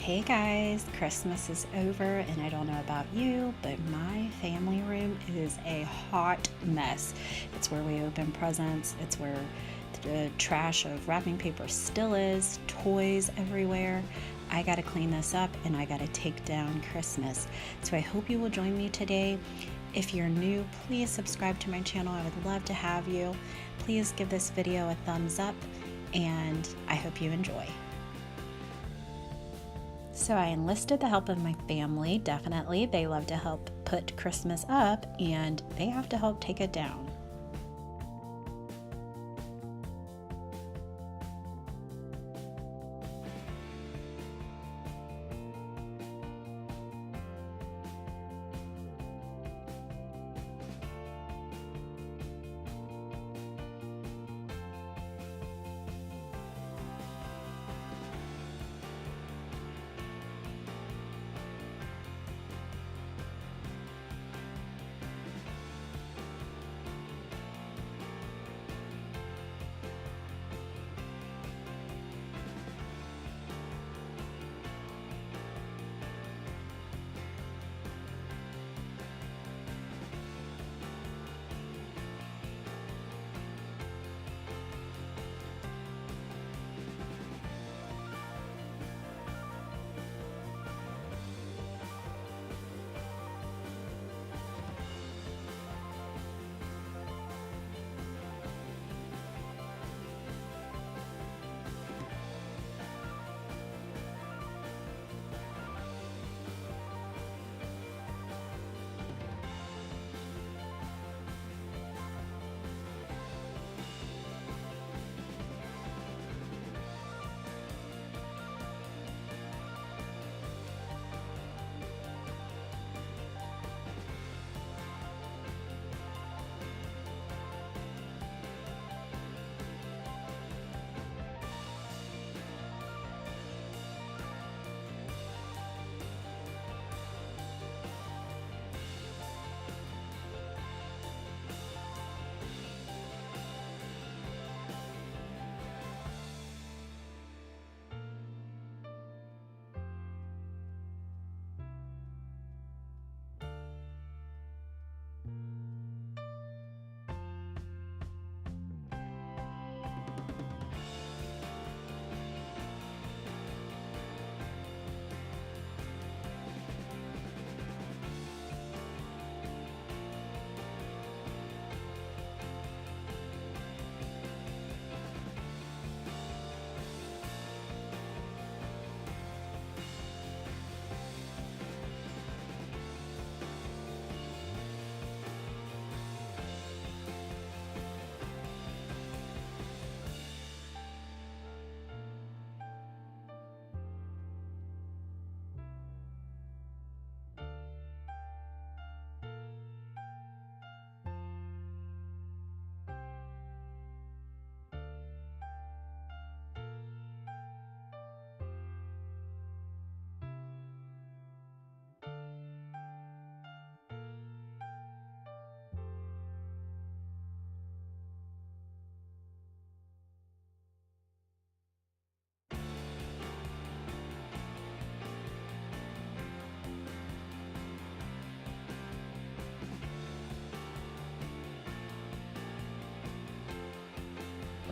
Hey guys, Christmas is over and I don't know about you, but my family room is a hot mess. It's where we open presents, it's where the trash of wrapping paper still is, toys everywhere. I gotta clean this up and I gotta take down Christmas. So I hope you will join me today. If you're new, please subscribe to my channel. I would love to have you. Please give this video a thumbs up and I hope you enjoy. So I enlisted the help of my family, definitely. They love to help put Christmas up and they have to help take it down.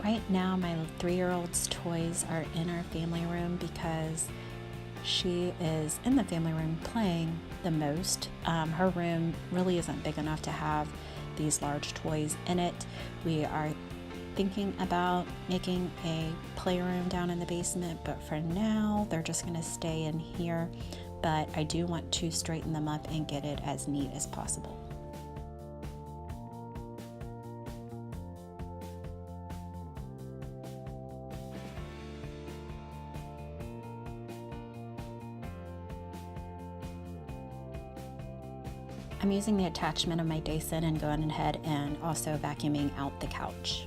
Right now, my 3-year-old's toys are in our family room because she is in the family room playing the most. Her room really isn't big enough to have these large toys in it. We are thinking about making a playroom down in the basement, but for now, they're just going to stay in here. But I do want to straighten them up and get it as neat as possible. I'm using the attachment of my Dyson and going ahead and also vacuuming out the couch.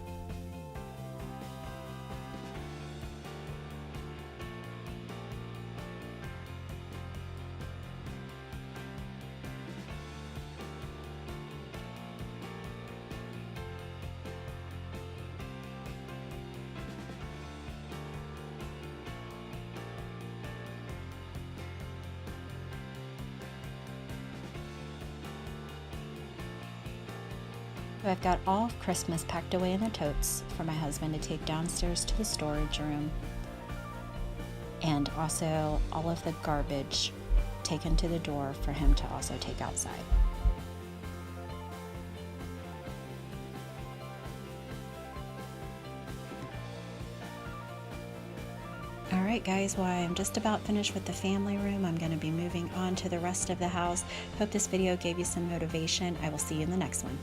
So I've got all of Christmas packed away in the totes for my husband to take downstairs to the storage room, and also all of the garbage taken to the door for him to also take outside. Alright guys, well I'm just about finished with the family room. I'm going to be moving on to the rest of the house. Hope this video gave you some motivation. I will see you in the next one.